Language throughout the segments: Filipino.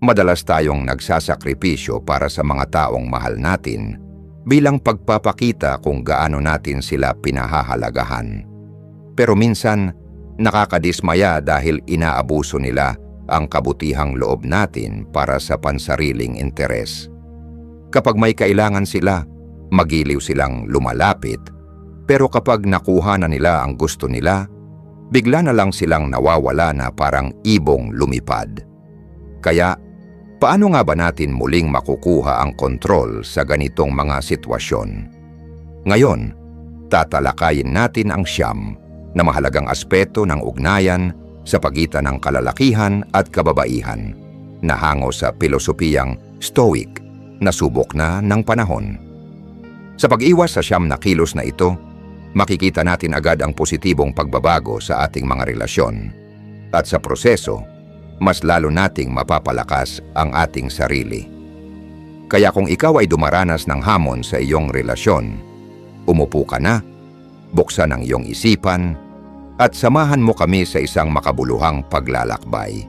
Madalas tayong nagsasakripisyo para sa mga taong mahal natin bilang pagpapakita kung gaano natin sila pinahahalagahan. Pero minsan, nakakadismaya dahil inaabuso nila ang kabutihang loob natin para sa pansariling interes. Kapag may kailangan sila, magiliw silang lumalapit, pero kapag nakuha na nila ang gusto nila, bigla na lang silang nawawala na parang ibong lumipad. Kaya, paano nga ba natin muling makukuha ang kontrol sa ganitong mga sitwasyon? Ngayon, tatalakayin natin ang siyam na mahalagang aspeto ng ugnayan sa pagitan ng kalalakihan at kababaihan na hango sa pilosopiyang Stoic na subok na ng panahon. Sa pag-iwas sa siyam na kilos na ito, makikita natin agad ang positibong pagbabago sa ating mga relasyon. At sa proseso, mas lalo nating mapapalakas ang ating sarili. Kaya kung ikaw ay dumaranas ng hamon sa iyong relasyon, umupo ka na, buksan ang iyong isipan, at samahan mo kami sa isang makabuluhang paglalakbay.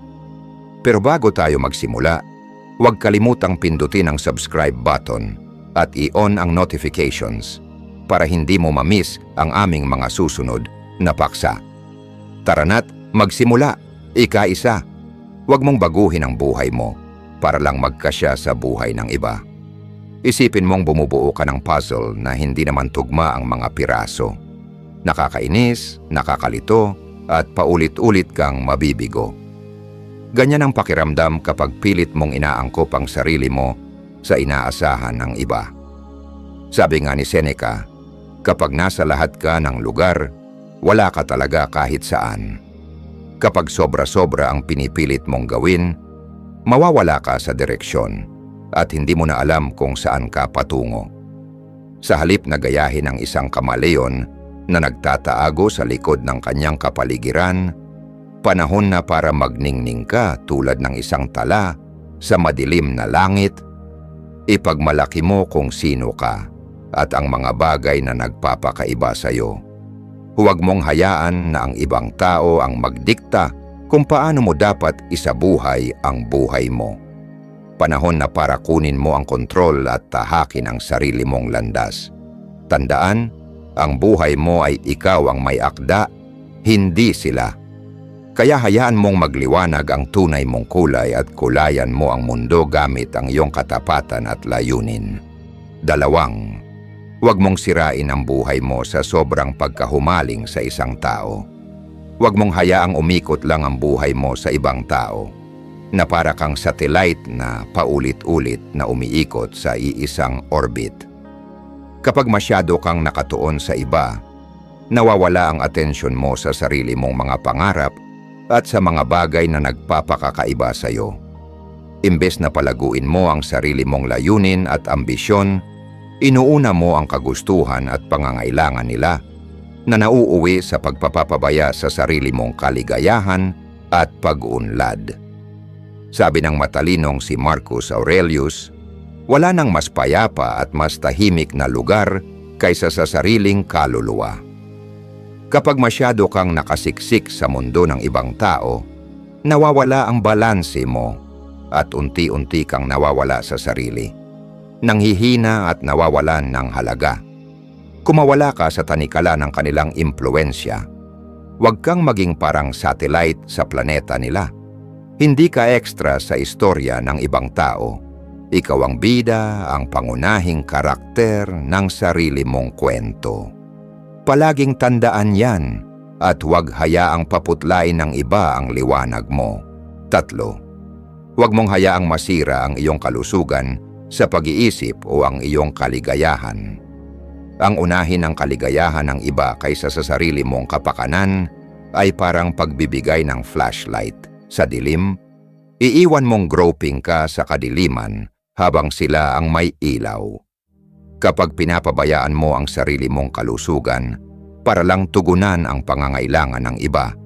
Pero bago tayo magsimula, huwag kalimutang pindutin ang subscribe button at i-on ang notifications para hindi mo ma-miss ang aming mga susunod na paksa. Tara na't magsimula, ika-isa. Huwag mong baguhin ang buhay mo para lang magkasya sa buhay ng iba. Isipin mong bumubuo ka ng puzzle na hindi naman tugma ang mga piraso. Nakakainis, nakakalito, at paulit-ulit kang mabibigo. Ganyan ang pakiramdam kapag pilit mong inaangkop ang sarili mo sa inaasahan ng iba. Sabi nga ni Seneca, kapag nasa lahat ka ng lugar, wala ka talaga kahit saan. Kapag sobra-sobra ang pinipilit mong gawin, mawawala ka sa direksyon at hindi mo na alam kung saan ka patungo. Sa halip na gayahin ang isang kamaleon na nagtataago sa likod ng kanyang kapaligiran, panahon na para magningning ka tulad ng isang tala sa madilim na langit. Ipagmalaki mo kung sino ka at ang mga bagay na nagpapakaiba sa iyo. Huwag mong hayaan na ang ibang tao ang magdikta kung paano mo dapat isabuhay ang buhay mo. Panahon na para kunin mo ang kontrol at tahakin ang sarili mong landas. Tandaan, ang buhay mo ay ikaw ang may akda, hindi sila. Kaya hayaan mong magliwanag ang tunay mong kulay at kulayan mo ang mundo gamit ang iyong katapatan at layunin. 2, huwag mong sirain ang buhay mo sa sobrang pagkahumaling sa isang tao. Huwag mong hayaang umikot lang ang buhay mo sa ibang tao, na para kang satellite na paulit-ulit na umiikot sa iisang orbit. Kapag masyado kang nakatuon sa iba, nawawala ang atensyon mo sa sarili mong mga pangarap at sa mga bagay na nagpapakakaiba sa iyo. Imbes na palaguin mo ang sarili mong layunin at ambisyon, inuuna mo ang kagustuhan at pangangailangan nila na nauuwi sa pagpapapabaya sa sarili mong kaligayahan at pag-unlad. Sabi ng matalinong si Marcus Aurelius, wala nang mas payapa at mas tahimik na lugar kaysa sa sariling kaluluwa. Kapag masyado kang nakasiksik sa mundo ng ibang tao, nawawala ang balanse mo at unti-unti kang nawawala sa sarili. Nanghihina at nawawalan ng halaga. Kumawala ka sa tanikala ng kanilang impluensya. Huwag kang maging parang satellite sa planeta nila. Hindi ka extra sa istorya ng ibang tao. Ikaw ang bida, ang pangunahing karakter ng sarili mong kwento. Palaging tandaan yan at huwag hayaang paputlain ng iba ang liwanag mo. 3, huwag mong hayaang masira ang iyong kalusugan sa pag-iisip o ang iyong kaligayahan. Ang unahin ng kaligayahan ng iba kaysa sa sarili mong kapakanan ay parang pagbibigay ng flashlight sa dilim. Iiwan mong groping ka sa kadiliman habang sila ang may ilaw. Kapag pinapabayaan mo ang sarili mong kalusugan para lang tugunan ang pangangailangan ng iba,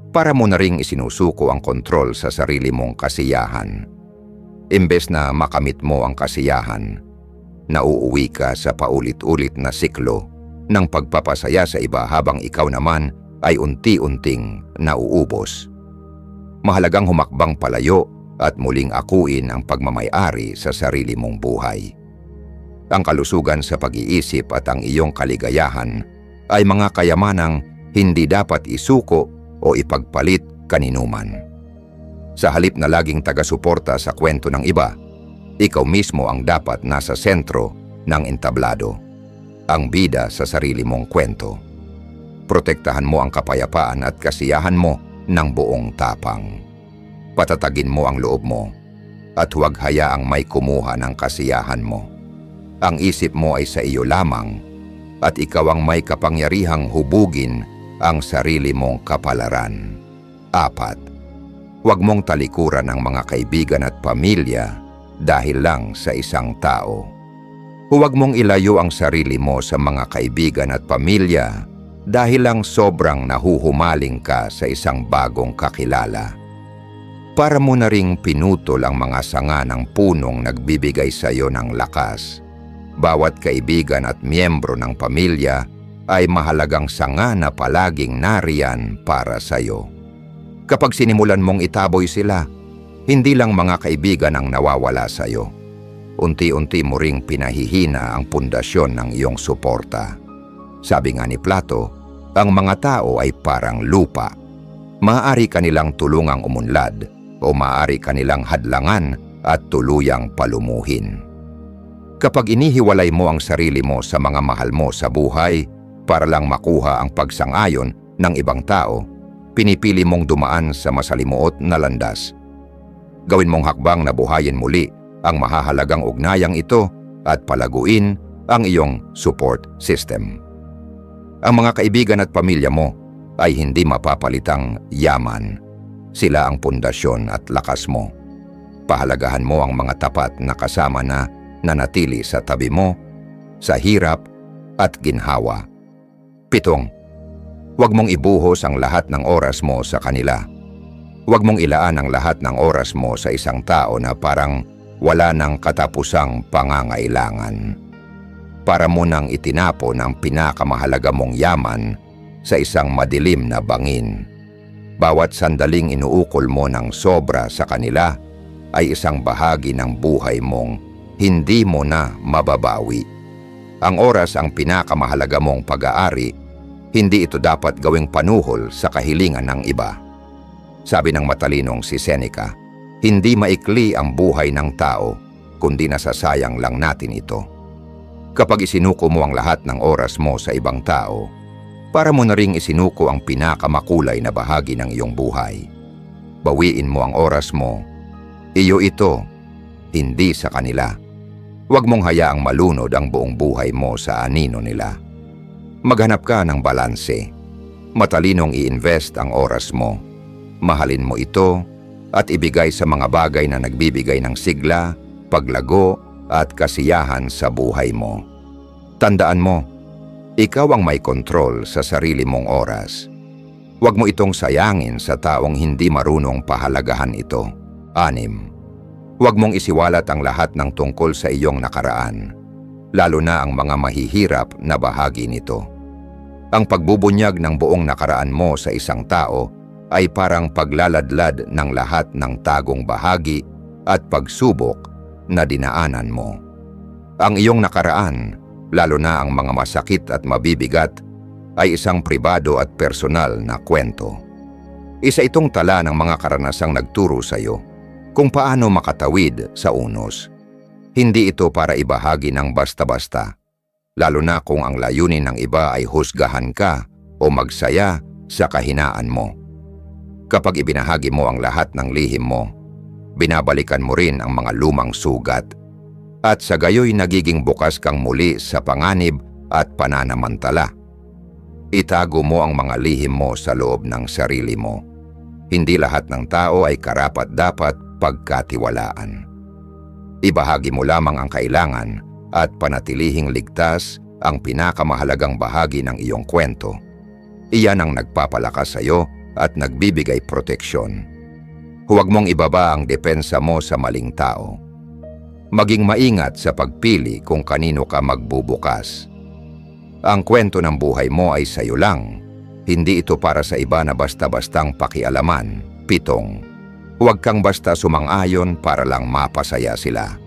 para mo na ring isinusuko ang kontrol sa sarili mong kasiyahan. Imbes na makamit mo ang kasiyahan, nauuwi ka sa paulit-ulit na siklo ng pagpapasaya sa iba habang ikaw naman ay unti-unting nauubos. Mahalagang humakbang palayo at muling akuin ang pagmamay-ari sa sarili mong buhay. Ang kalusugan sa pag-iisip at ang iyong kaligayahan ay mga kayamanang hindi dapat isuko o ipagpalit kaninuman. Sa halip na laging taga-suporta sa kwento ng iba, ikaw mismo ang dapat nasa sentro ng entablado, ang bida sa sarili mong kwento. Protektahan mo ang kapayapaan at kasiyahan mo ng buong tapang. Patatagin mo ang loob mo at huwag hayaang may kumuha ng kasiyahan mo. Ang isip mo ay sa iyo lamang at ikaw ang may kapangyarihang hubugin ang sarili mong kapalaran. 4. Huwag mong talikuran ang mga kaibigan at pamilya dahil lang sa isang tao. Huwag mong ilayo ang sarili mo sa mga kaibigan at pamilya dahil lang sobrang nahuhumaling ka sa isang bagong kakilala. Para mo na ring pinutol ang mga sanga ng punong nagbibigay sa iyo ng lakas. Bawat kaibigan at miyembro ng pamilya ay mahalagang sanga na palaging nariyan para sa iyo. Kapag sinimulan mong itaboy sila, hindi lang mga kaibigan ang nawawala sa iyo. Unti-unti mo ring pinahihina ang pundasyon ng iyong suporta. Sabi nga ni Plato, ang mga tao ay parang lupa. Maaari kanilang tulungang umunlad o maaari kanilang hadlangan at tuluyang palumuhin. Kapag inihiwalay mo ang sarili mo sa mga mahal mo sa buhay para lang makuha ang pagsang-ayon ng ibang tao, pinipili mong dumaan sa masalimuot na landas. Gawin mong hakbang na buhayin muli ang mahahalagang ugnayang ito at palaguin ang iyong support system. Ang mga kaibigan at pamilya mo ay hindi mapapalitang yaman. Sila ang pundasyon at lakas mo. Pahalagahan mo ang mga tapat na kasama na nanatili sa tabi mo, sa hirap at ginhawa. 7. Huwag mong ibuhos ang lahat ng oras mo sa kanila. Huwag mong ilaan ang lahat ng oras mo sa isang tao na parang wala ng katapusang pangangailangan. Para mo nang itinapon ang pinakamahalaga mong yaman sa isang madilim na bangin. Bawat sandaling inuukol mo ng sobra sa kanila ay isang bahagi ng buhay mong hindi mo na mababawi. Ang oras ang pinakamahalaga mong pag-aari, hindi ito dapat gawing panuhol sa kahilingan ng iba. Sabi ng matalinong si Seneca, hindi maikli ang buhay ng tao, kundi nasasayang lang natin ito. Kapag isinuko mo ang lahat ng oras mo sa ibang tao, para mo na ring isinuko ang pinakamakulay na bahagi ng iyong buhay. Bawiin mo ang oras mo, iyo ito, hindi sa kanila. Huwag mong hayaang malunod ang buong buhay mo sa anino nila. Maghanap ka ng balanse. Matalinong i-invest ang oras mo. Mahalin mo ito at ibigay sa mga bagay na nagbibigay ng sigla, paglago at kasiyahan sa buhay mo. Tandaan mo, ikaw ang may kontrol sa sarili mong oras. Huwag mo itong sayangin sa taong hindi marunong pahalagahan ito. 6. Huwag mong isiwalat ang lahat ng tungkol sa iyong nakaraan, lalo na ang mga mahihirap na bahagi nito. Ang pagbubunyag ng buong nakaraan mo sa isang tao ay parang paglaladlad ng lahat ng tagong bahagi at pagsubok na dinaanan mo. Ang iyong nakaraan, lalo na ang mga masakit at mabibigat, ay isang pribado at personal na kwento. Isa itong tala ng mga karanasang nagturo sa iyo kung paano makatawid sa unos. Hindi ito para ibahagi ng basta-basta, lalo na kung ang layunin ng iba ay husgahan ka o magsaya sa kahinaan mo. Kapag ibinahagi mo ang lahat ng lihim mo, binabalikan mo rin ang mga lumang sugat, at sa gayoy nagiging bukas kang muli sa panganib at pananamantala. Itago mo ang mga lihim mo sa loob ng sarili mo. Hindi lahat ng tao ay karapat-dapat pagkatiwalaan. Ibahagi mo lamang ang kailangan at panatilihing ligtas ang pinakamahalagang bahagi ng iyong kwento. Iyan ang nagpapalakas sa iyo at nagbibigay proteksyon. Huwag mong ibaba ang depensa mo sa maling tao. Maging maingat sa pagpili kung kanino ka magbubukas. Ang kwento ng buhay mo ay sa iyo lang. Hindi ito para sa iba na basta-bastang pakialaman. 7. Huwag kang basta sumang-ayon para lang mapasaya sila.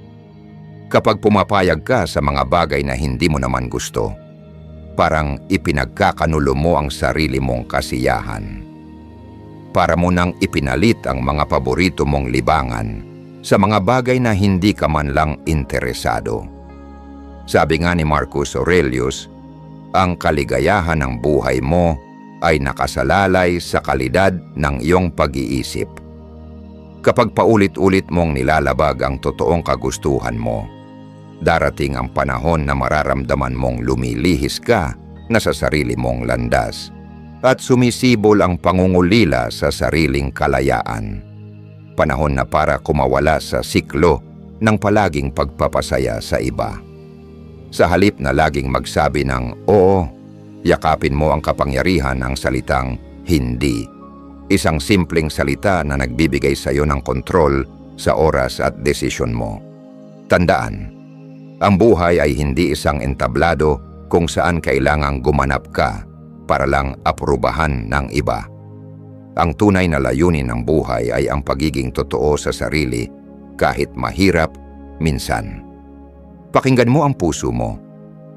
Kapag pumapayag ka sa mga bagay na hindi mo naman gusto, parang ipinagkakanulo mo ang sarili mong kasiyahan. Para mo nang ipinalit ang mga paborito mong libangan sa mga bagay na hindi ka man lang interesado. Sabi nga ni Marcus Aurelius, ang kaligayahan ng buhay mo ay nakasalalay sa kalidad ng iyong pag-iisip. Kapag paulit-ulit mong nilalabag ang totoong kagustuhan mo, darating ang panahon na mararamdaman mong lumilihis ka na sa sarili mong landas at sumisibol ang pangungulila sa sariling kalayaan. Panahon na para kumawala sa siklo ng palaging pagpapasaya sa iba. Sa halip na laging magsabi ng oo, yakapin mo ang kapangyarihan ng salitang hindi. Isang simpleng salita na nagbibigay sa iyo ng kontrol sa oras at desisyon mo. Tandaan, ang buhay ay hindi isang entablado kung saan kailangang gumanap ka para lang aprubahan ng iba. Ang tunay na layunin ng buhay ay ang pagiging totoo sa sarili kahit mahirap minsan. Pakinggan mo ang puso mo.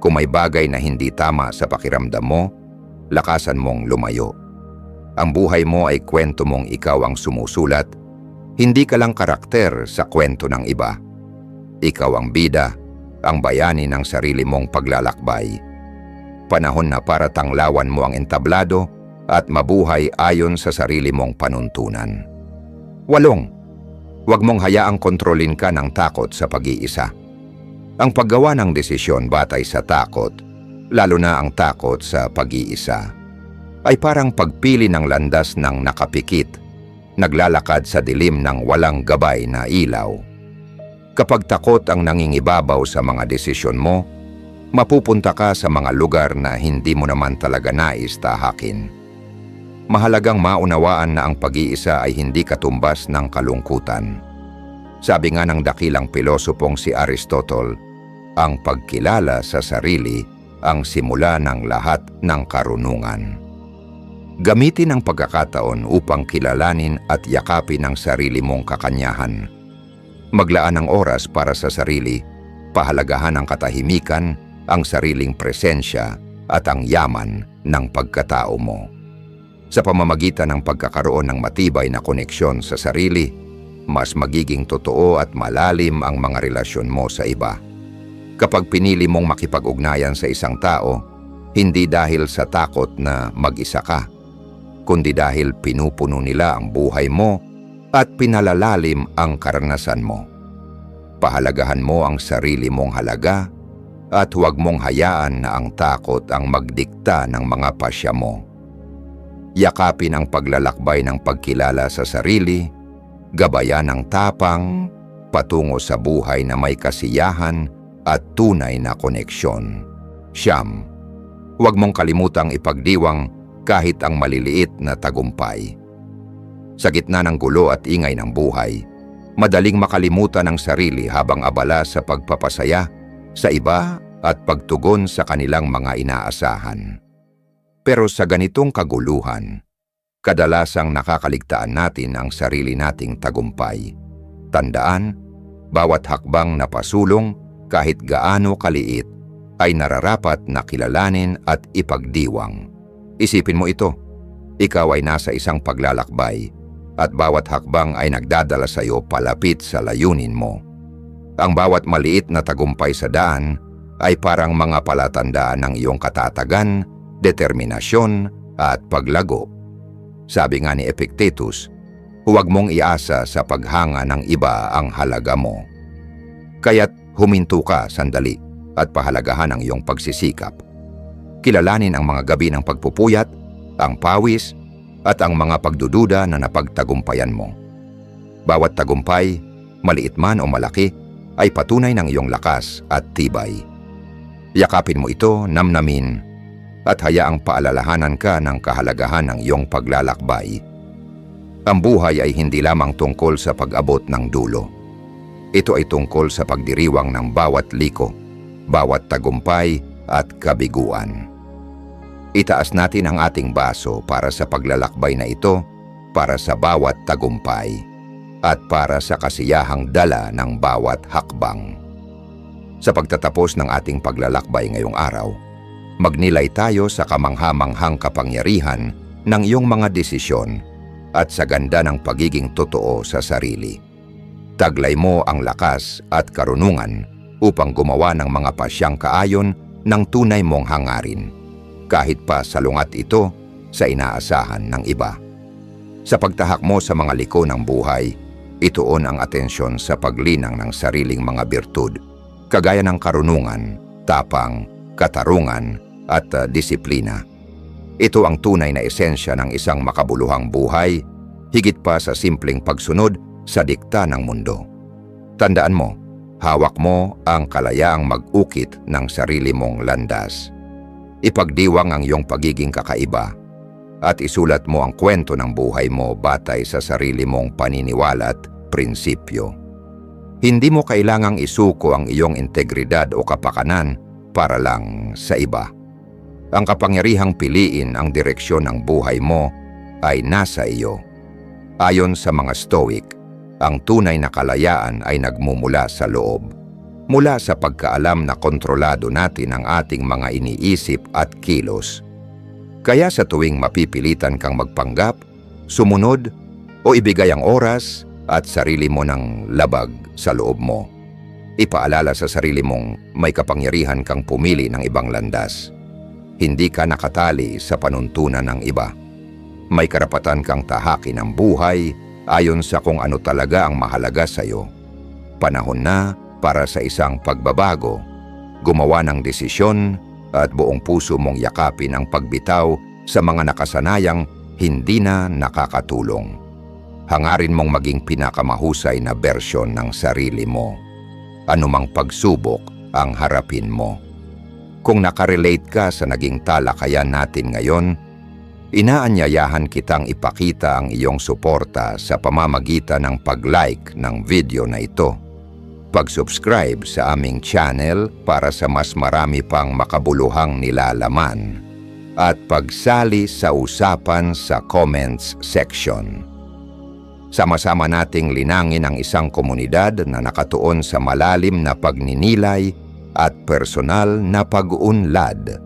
Kung may bagay na hindi tama sa pakiramdam mo, lakasan mong lumayo. Ang buhay mo ay kwento mong ikaw ang sumusulat, hindi ka lang karakter sa kwento ng iba. Ikaw ang bida, ang bayani ng sarili mong paglalakbay. Panahon na para tanglawan mo ang entablado at mabuhay ayon sa sarili mong panuntunan. 8. Huwag mong hayaang kontrolin ka ng takot sa pag-iisa. Ang paggawa ng desisyon batay sa takot, lalo na ang takot sa pag-iisa, ay parang pagpili ng landas ng nakapikit, naglalakad sa dilim ng walang gabay na ilaw. Kapag takot ang nangingibabaw sa mga desisyon mo, mapupunta ka sa mga lugar na hindi mo naman talaga nais tahakin. Mahalagang maunawaan na ang pag-iisa ay hindi katumbas ng kalungkutan. Sabi nga ng dakilang pilosopong si Aristotle, ang pagkilala sa sarili ang simula ng lahat ng karunungan. Gamitin ang pagkakataon upang kilalanin at yakapin ang sarili mong kakanyahan. Maglaan ng oras para sa sarili, pahalagahan ang katahimikan, ang sariling presensya at ang yaman ng pagkatao mo. Sa pamamagitan ng pagkakaroon ng matibay na koneksyon sa sarili, mas magiging totoo at malalim ang mga relasyon mo sa iba. Kapag pinili mong makipag-ugnayan sa isang tao, hindi dahil sa takot na mag-isa ka, kundi dahil pinupuno nila ang buhay mo at pinalalalim ang karanasan mo. Pahalagahan mo ang sarili mong halaga at huwag mong hayaan na ang takot ang magdikta ng mga pasya mo. Yakapin ang paglalakbay ng pagkilala sa sarili, gabayan ng tapang, patungo sa buhay na may kasiyahan at tunay na koneksyon. 9. Huwag mong kalimutang ipagdiwang kahit ang maliliit na tagumpay. Sa gitna ng gulo at ingay ng buhay, madaling makalimutan ang sarili habang abala sa pagpapasaya sa iba at pagtugon sa kanilang mga inaasahan. Pero sa ganitong kaguluhan, kadalasang nakakaligtaan natin ang sarili nating tagumpay. Tandaan, bawat hakbang na pasulong, kahit gaano kaliit, ay nararapat na kilalanin at ipagdiwang. Isipin mo ito, ikaw ay nasa isang paglalakbay at bawat hakbang ay nagdadala sa iyo palapit sa layunin mo. Ang bawat maliit na tagumpay sa daan ay parang mga palatandaan ng iyong katatagan, determinasyon at paglago. Sabi nga ni Epictetus, huwag mong iasa sa paghanga ng iba ang halaga mo. Kaya't huminto ka sandali at pahalagahan ang iyong pagsisikap. Kilalanin ang mga gabi ng pagpupuyat, ang pawis, at ang mga pagdududa na napagtagumpayan mo. Bawat tagumpay, maliit man o malaki, ay patunay ng iyong lakas at tibay. Yakapin mo ito, namnamin, at hayaang paalalahanan ka ng kahalagahan ng iyong paglalakbay. Ang buhay ay hindi lamang tungkol sa pag-abot ng dulo. Ito ay tungkol sa pagdiriwang ng bawat liko, bawat tagumpay at kabiguan. Itaas natin ang ating baso para sa paglalakbay na ito, para sa bawat tagumpay. at para sa kasiyahang dala ng bawat hakbang. Sa pagtatapos ng ating paglalakbay ngayong araw, magnilay tayo sa kamangha-manghang kapangyarihan ng iyong mga desisyon at sa ganda ng pagiging totoo sa sarili. Taglay mo ang lakas at karunungan upang gumawa ng mga pasyang kaayon ng tunay mong hangarin, kahit pa salungat ito sa inaasahan ng iba. Sa pagtahak mo sa mga liko ng buhay, ituon ang atensyon sa paglinang ng sariling mga birtud, kagaya ng karunungan, tapang, katarungan, at disiplina. Ito ang tunay na esensya ng isang makabuluhang buhay, higit pa sa simpleng pagsunod sa dikta ng mundo. Tandaan mo, hawak mo ang kalayaang mag-ukit ng sarili mong landas. Ipagdiwang ang iyong pagiging kakaiba at isulat mo ang kwento ng buhay mo batay sa sarili mong paniniwala at prinsipyo. Hindi mo kailangang isuko ang iyong integridad o kapakanan para lang sa iba. Ang kapangyarihang piliin ang direksyon ng buhay mo ay nasa iyo. Ayon sa mga Stoic, ang tunay na kalayaan ay nagmumula sa loob, mula sa pagkaalam na kontrolado natin ang ating mga iniisip at kilos. Kaya sa tuwing mapipilitan kang magpanggap, sumunod, o ibigay ang oras at sarili mo ng labag sa loob mo, ipaalala sa sarili mong may kapangyarihan kang pumili ng ibang landas. Hindi ka nakatali sa panuntunan ng iba. May karapatan kang tahakin ang buhay ayon sa kung ano talaga ang mahalaga sa iyo. Panahon na para sa isang pagbabago, gumawa ng desisyon at buong puso mong yakapin ang pagbitaw sa mga nakasanayang hindi na nakakatulong. Hangarin mong maging pinakamahusay na bersyon ng sarili mo. Anumang pagsubok ang harapin mo. Kung nakarelate ka sa naging talakayan natin ngayon, inaanyayahan kitang ipakita ang iyong suporta sa pamamagitan ng pag-like ng video na ito, pag-subscribe sa aming channel para sa mas marami pang makabuluhang nilalaman, at pagsali sa usapan sa comments section. Sama-sama nating linangin ang isang komunidad na nakatuon sa malalim na pagninilay at personal na pag-uunlad